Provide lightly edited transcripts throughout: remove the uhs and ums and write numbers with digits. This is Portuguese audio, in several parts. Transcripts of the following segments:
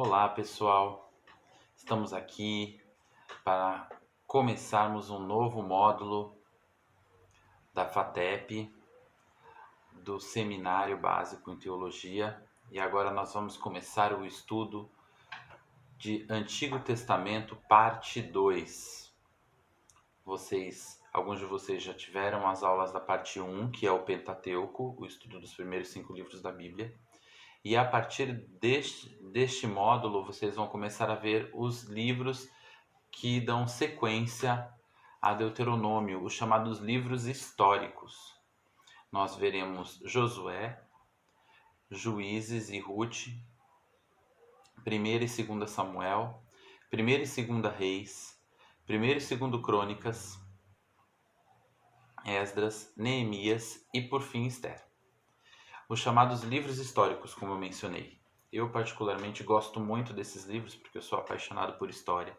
Olá, pessoal. Estamos aqui para começarmos um novo módulo da FATEP, do Seminário Básico em Teologia. E agora nós vamos começar o estudo de Antigo Testamento, parte 2. Alguns de vocês já tiveram as aulas da parte 1, que é o Pentateuco, o estudo dos primeiros 5 livros da Bíblia. E a partir deste módulo, vocês vão começar a ver os livros que dão sequência a Deuteronômio, os chamados livros históricos. Nós veremos Josué, Juízes e Ruth, 1ª e 2ª Samuel, 1ª e 2ª Reis, 1ª e 2ª Crônicas, Esdras, Neemias e, por fim, Esther. Os chamados livros históricos, como eu mencionei. Eu, particularmente, gosto muito desses livros porque eu sou apaixonado por história.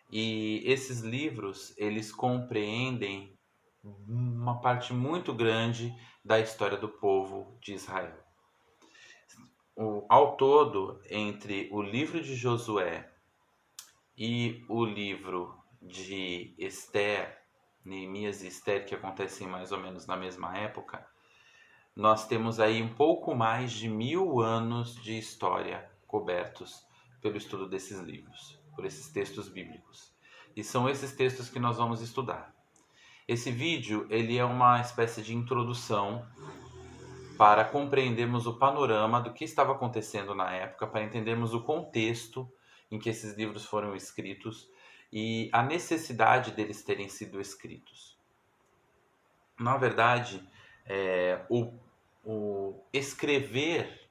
E esses livros, eles compreendem uma parte muito grande da história do povo de Israel. Ao todo, entre o livro de Josué e o livro de Esther, Neemias e Esther, que acontecem mais ou menos na mesma época, nós temos aí um pouco mais de 1000 anos de história cobertos pelo estudo desses livros, por esses textos bíblicos. E são esses textos que nós vamos estudar. Esse vídeo ele é uma espécie de introdução para compreendermos o panorama do que estava acontecendo na época, para entendermos o contexto em que esses livros foram escritos e a necessidade deles terem sido escritos. Na verdade, o escrever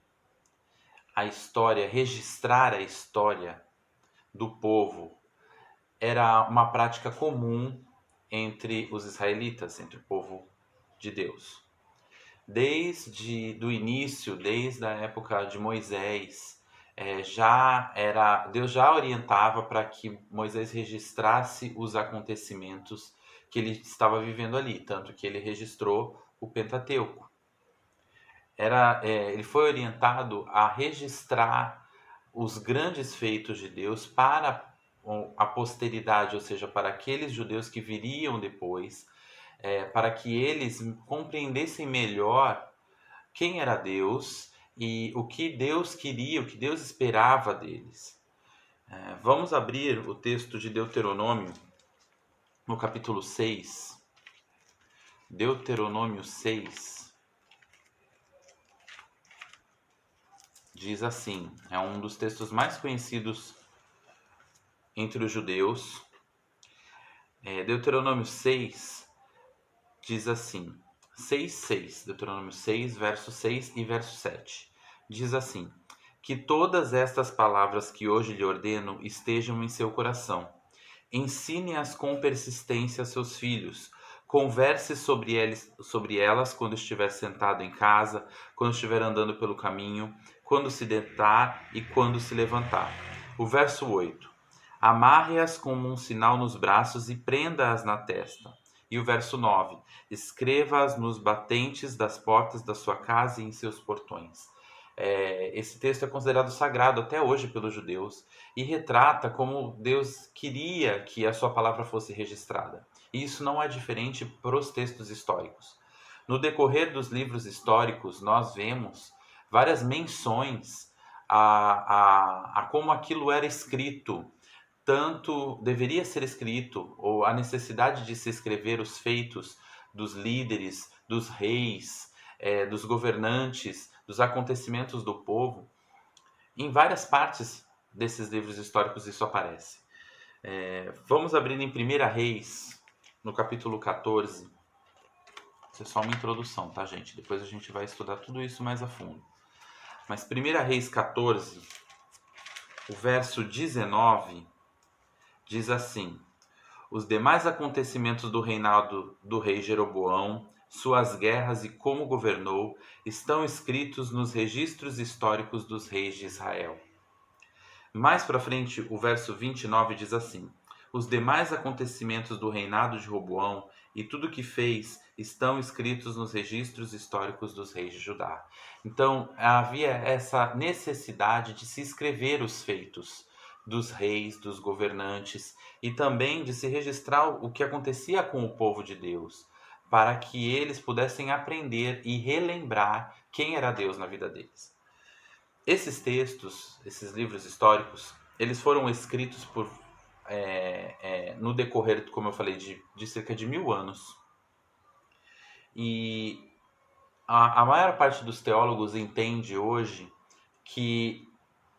a história, registrar a história do povo era uma prática comum entre os israelitas, entre o povo de Deus. Desde o início, desde a época de Moisés, Deus já orientava para que Moisés registrasse os acontecimentos que ele estava vivendo ali, tanto que ele registrou o Pentateuco. Ele foi orientado a registrar os grandes feitos de Deus para a posteridade, ou seja, para aqueles judeus que viriam depois, para que eles compreendessem melhor quem era Deus e o que Deus queria, o que Deus esperava deles. Vamos abrir o texto de Deuteronômio, no capítulo 6. Deuteronômio 6. Diz assim, é um dos textos mais conhecidos entre os judeus. Deuteronômio 6 diz assim, 6:6, Deuteronômio 6, verso 6 e verso 7. Diz assim, que todas estas palavras que hoje lhe ordeno estejam em seu coração. Ensine-as com persistência a seus filhos. Converse sobre elas quando estiver sentado em casa, quando estiver andando pelo caminho, quando se deitar e quando se levantar. O verso 8. Amarre-as como um sinal nos braços e prenda-as na testa. E o verso 9. Escreva-as nos batentes das portas da sua casa e em seus portões. Esse texto é considerado sagrado até hoje pelos judeus e retrata como Deus queria que a sua palavra fosse registrada. E isso não é diferente para os textos históricos. No decorrer dos livros históricos, nós vemos várias menções a como aquilo era escrito, tanto deveria ser escrito, ou a necessidade de se escrever os feitos dos líderes, dos reis, dos governantes, dos acontecimentos do povo. Em várias partes desses livros históricos isso aparece. Vamos abrir em 1ª Reis, no capítulo 14. Isso é só uma introdução, tá, gente? Depois a gente vai estudar tudo isso mais a fundo. Mas 1ª Reis 14, o verso 19, diz assim: os demais acontecimentos do reinado do rei Jeroboão, suas guerras e como governou, estão escritos nos registros históricos dos reis de Israel. Mais para frente, o verso 29 diz assim: Os demais acontecimentos do reinado de Roboão e tudo o que fez estão escritos nos registros históricos dos reis de Judá. Então, havia essa necessidade de se escrever os feitos dos reis, dos governantes, e também de se registrar o que acontecia com o povo de Deus, para que eles pudessem aprender e relembrar quem era Deus na vida deles. Esses textos, esses livros históricos, eles foram escritos no decorrer, como eu falei, de cerca de 1000 anos. E a maior parte dos teólogos entende hoje que,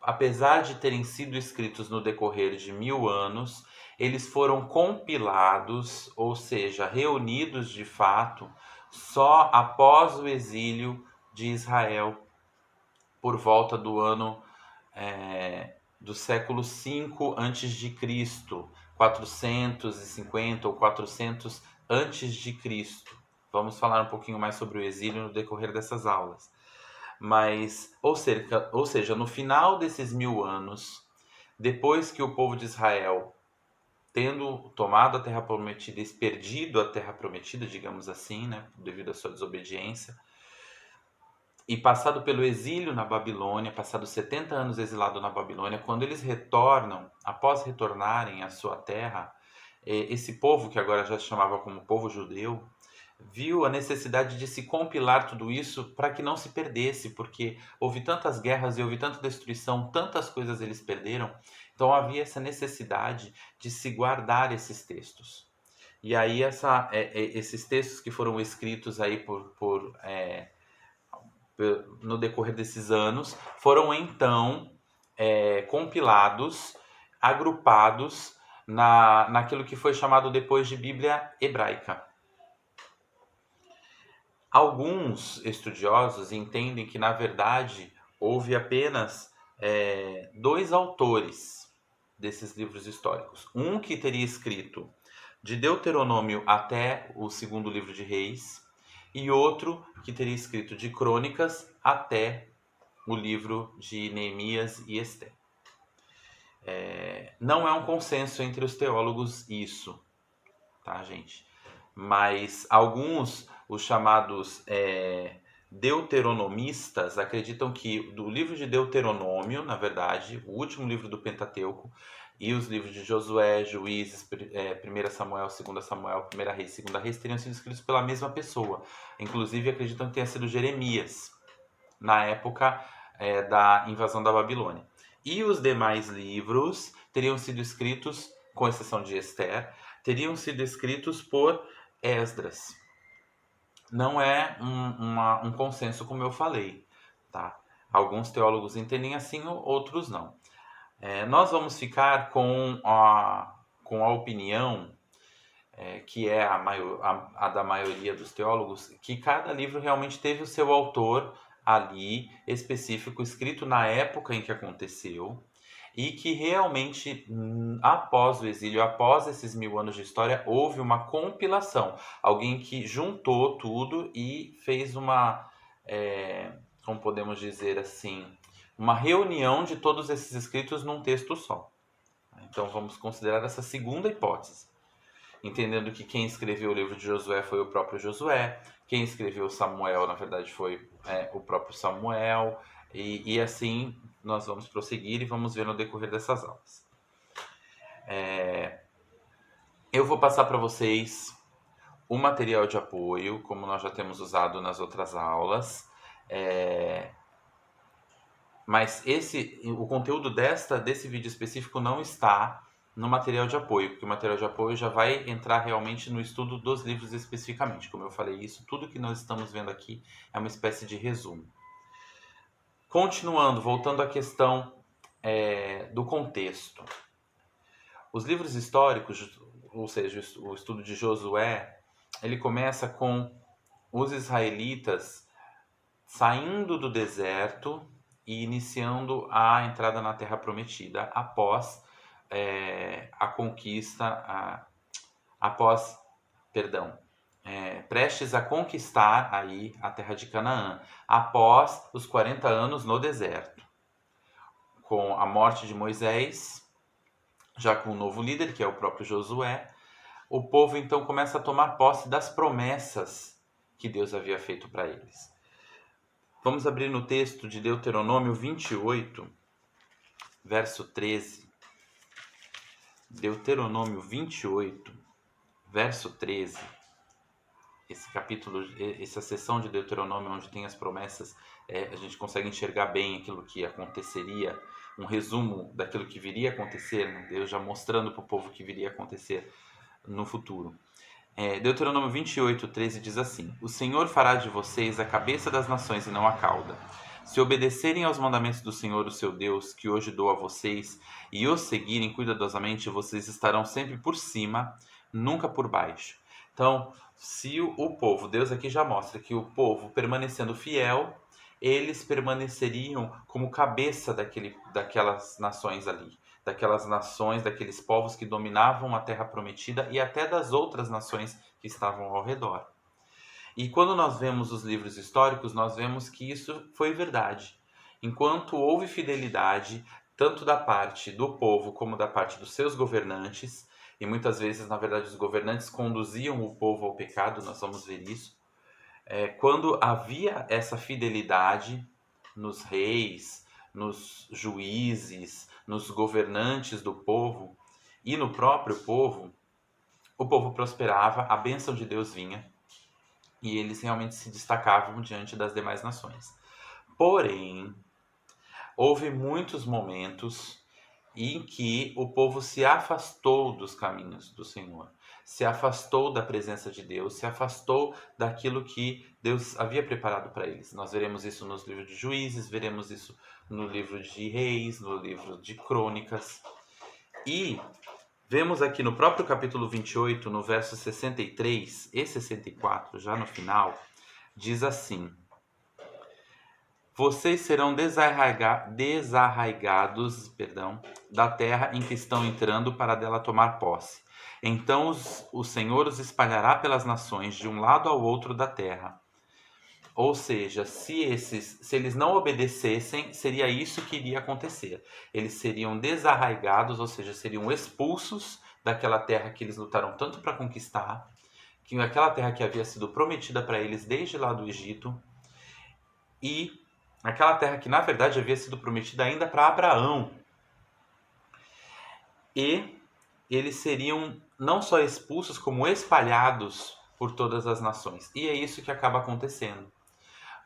apesar de terem sido escritos no decorrer de 1000 anos, eles foram compilados, ou seja, reunidos de fato, só após o exílio de Israel, por volta do ano do século V antes de Cristo, 450 ou 400 antes de Cristo. Vamos falar um pouquinho mais sobre o exílio no decorrer dessas aulas. Mas, ou seja, no final desses 1000 anos, depois que o povo de Israel, tendo tomado a Terra Prometida e perdido a Terra Prometida, digamos assim, né, devido à sua desobediência, e passado pelo exílio na Babilônia, passados 70 anos exilado na Babilônia, quando eles retornam, após retornarem à sua terra, esse povo, que agora já se chamava como povo judeu, viu a necessidade de se compilar tudo isso para que não se perdesse, porque houve tantas guerras e houve tanta destruição, tantas coisas eles perderam, então havia essa necessidade de se guardar esses textos. E aí esses textos que foram escritos aí no decorrer desses anos, foram então compilados, agrupados naquilo que foi chamado depois de Bíblia Hebraica. Alguns estudiosos entendem que, na verdade, houve apenas 2 autores desses livros históricos. Um que teria escrito de Deuteronômio até o segundo livro de Reis, e outro que teria escrito de Crônicas até o livro de Neemias e Esther. Não é um consenso entre os teólogos isso, tá, gente? Mas alguns, os chamados deuteronomistas, acreditam que do livro de Deuteronômio, na verdade, o último livro do Pentateuco, e os livros de Josué, Juízes, 1 Samuel, 2 Samuel, 1 Reis, 2 Reis, teriam sido escritos pela mesma pessoa. Inclusive, acreditam que tenha sido Jeremias, na época da invasão da Babilônia. E os demais livros teriam sido escritos, com exceção de Esther, teriam sido escritos por Esdras. Não é um consenso, como eu falei, tá? Alguns teólogos entendem assim, outros não. Nós vamos ficar com a opinião, que é a da maioria dos teólogos, que cada livro realmente teve o seu autor ali, específico, escrito na época em que aconteceu, e que realmente, após o exílio, após esses 1000 anos de história, houve uma compilação. Alguém que juntou tudo e fez como podemos dizer assim, uma reunião de todos esses escritos num texto só. Então vamos considerar essa segunda hipótese, entendendo que quem escreveu o livro de Josué foi o próprio Josué, quem escreveu Samuel, na verdade, foi o próprio Samuel, e assim nós vamos prosseguir e vamos ver no decorrer dessas aulas. Eu vou passar para vocês o material de apoio, como nós já temos usado nas outras aulas, mas o conteúdo desse vídeo específico não está no material de apoio, porque o material de apoio já vai entrar realmente no estudo dos livros especificamente. Como eu falei isso, tudo que nós estamos vendo aqui é uma espécie de resumo. Continuando, voltando à questão do contexto. Os livros históricos, ou seja, o estudo de Josué, ele começa com os israelitas saindo do deserto e iniciando a entrada na Terra Prometida após a conquista, prestes a conquistar aí a Terra de Canaã, após os 40 anos no deserto, com a morte de Moisés, já com o novo líder, que é o próprio Josué, o povo então começa a tomar posse das promessas que Deus havia feito para eles. Vamos abrir no texto de Deuteronômio 28, verso 13. Deuteronômio 28, verso 13. Esse capítulo, essa seção de Deuteronômio onde tem as promessas, a gente consegue enxergar bem aquilo que aconteceria, um resumo daquilo que viria a acontecer, né? Deus já mostrando para o povo que viria a acontecer no futuro. Deuteronômio 28, 13 diz assim: O Senhor fará de vocês a cabeça das nações e não a cauda. Se obedecerem aos mandamentos do Senhor, o seu Deus, que hoje dou a vocês, e os seguirem cuidadosamente, vocês estarão sempre por cima, nunca por baixo. Então, se o povo, Deus aqui já mostra que o povo permanecendo fiel, eles permaneceriam como cabeça daquelas nações ali, daquelas nações, daqueles povos que dominavam a terra prometida e até das outras nações que estavam ao redor. E quando nós vemos os livros históricos, nós vemos que isso foi verdade. Enquanto houve fidelidade, tanto da parte do povo como da parte dos seus governantes, e muitas vezes, na verdade, os governantes conduziam o povo ao pecado, nós vamos ver isso. Quando havia essa fidelidade nos reis, nos juízes, nos governantes do povo e no próprio povo, o povo prosperava, a bênção de Deus vinha e eles realmente se destacavam diante das demais nações. Porém, houve muitos momentos em que o povo se afastou dos caminhos do Senhor, se afastou da presença de Deus, se afastou daquilo que Deus havia preparado para eles. Nós veremos isso nos livros de Juízes, veremos isso no livro de Reis, no livro de Crônicas. E vemos aqui no próprio capítulo 28, no verso 63 e 64, já no final, diz assim: Vocês serão desarraigados da terra em que estão entrando para dela tomar posse. Então o Senhor os espalhará pelas nações de um lado ao outro da terra. Ou seja, se eles não obedecessem, seria isso que iria acontecer. Eles seriam desarraigados, ou seja, seriam expulsos daquela terra que eles lutaram tanto para conquistar, que aquela terra que havia sido prometida para eles desde lá do Egito, e aquela terra que na verdade havia sido prometida ainda para Abraão. E eles seriam não só expulsos, como espalhados por todas as nações. E é isso que acaba acontecendo.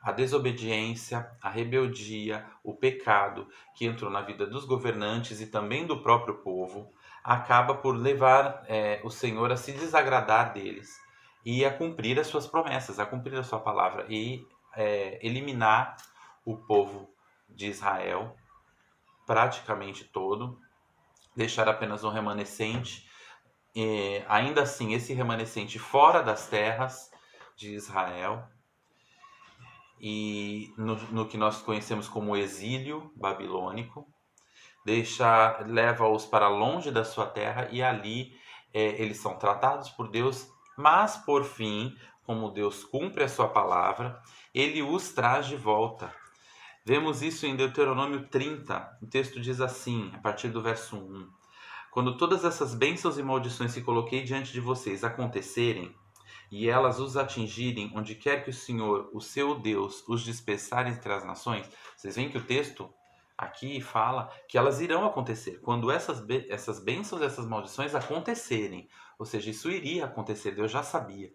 A desobediência, a rebeldia, o pecado que entrou na vida dos governantes e também do próprio povo, acaba por levar o Senhor a se desagradar deles e a cumprir as suas promessas, a cumprir a sua palavra e eliminar o povo de Israel praticamente todo, deixar apenas um remanescente, ainda assim esse remanescente fora das terras de Israel, e no que nós conhecemos como exílio babilônico, leva-os para longe da sua terra e ali eles são tratados por Deus, mas por fim, como Deus cumpre a sua palavra, ele os traz de volta. Vemos isso em Deuteronômio 30, o texto diz assim, a partir do verso 1: Quando todas essas bênçãos e maldições que coloquei diante de vocês acontecerem, e elas os atingirem onde quer que o Senhor, o seu Deus, os dispersar entre as nações, vocês veem que o texto aqui fala que elas irão acontecer. Quando essas bênçãos e essas maldições acontecerem, ou seja, isso iria acontecer, Deus já sabia.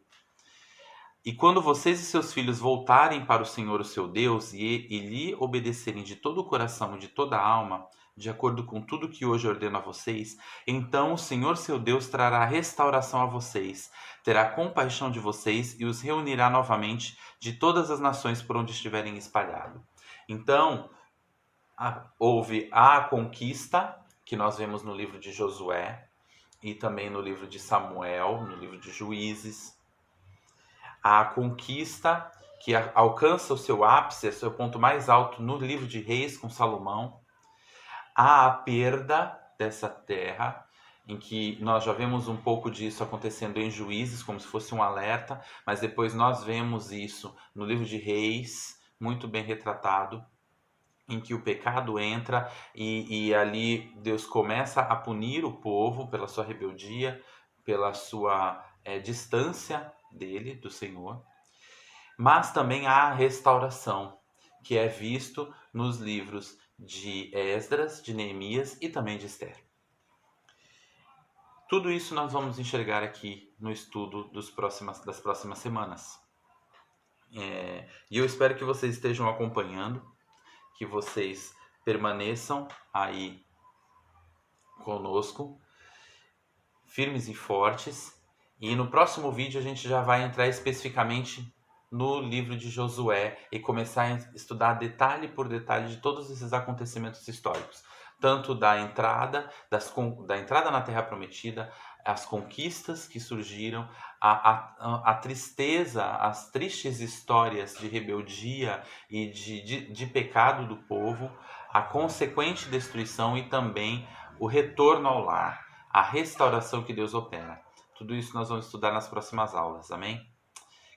E quando vocês e seus filhos voltarem para o Senhor, o seu Deus, e lhe obedecerem de todo o coração e de toda a alma, de acordo com tudo que hoje ordeno a vocês, então o Senhor, seu Deus, trará restauração a vocês, terá compaixão de vocês e os reunirá novamente de todas as nações por onde estiverem espalhados. Então, houve a conquista, que nós vemos no livro de Josué, e também no livro de Samuel, no livro de Juízes. A conquista que alcança o seu ápice, o seu ponto mais alto no livro de Reis com Salomão. Há a perda dessa terra, em que nós já vemos um pouco disso acontecendo em Juízes, como se fosse um alerta, mas depois nós vemos isso no livro de Reis, muito bem retratado. em que o pecado entra e ali Deus começa a punir o povo pela sua rebeldia, pela sua distância dele, do Senhor. Mas também há a restauração, que é visto nos livros de Esdras, de Neemias e também de Esther. Tudo isso nós vamos enxergar aqui no estudo das próximas semanas. E eu espero que vocês estejam acompanhando, que vocês permaneçam aí conosco, firmes e fortes. E no próximo vídeo a gente já vai entrar especificamente no livro de Josué e começar a estudar detalhe por detalhe de todos esses acontecimentos históricos, tanto da entrada na Terra Prometida, as conquistas que surgiram, a tristeza, as tristes histórias de rebeldia e de pecado do povo, a consequente destruição e também o retorno ao lar, a restauração que Deus opera. Tudo isso nós vamos estudar nas próximas aulas, amém?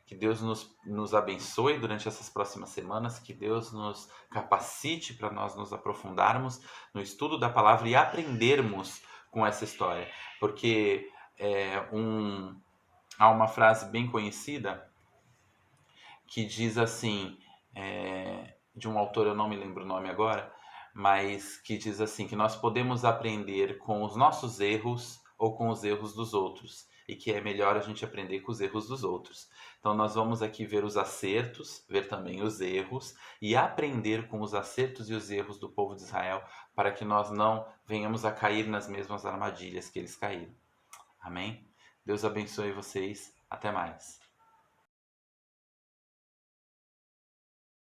Que Deus nos abençoe durante essas próximas semanas, que Deus nos capacite para nós nos aprofundarmos no estudo da palavra e aprendermos com essa história. Porque há uma frase bem conhecida que diz assim, de um autor, eu não me lembro o nome agora, mas que diz assim, que nós podemos aprender com os nossos erros ou com os erros dos outros, e que é melhor a gente aprender com os erros dos outros. Então nós vamos aqui ver os acertos, ver também os erros, e aprender com os acertos e os erros do povo de Israel, para que nós não venhamos a cair nas mesmas armadilhas que eles caíram. Amém? Deus abençoe vocês. Até mais.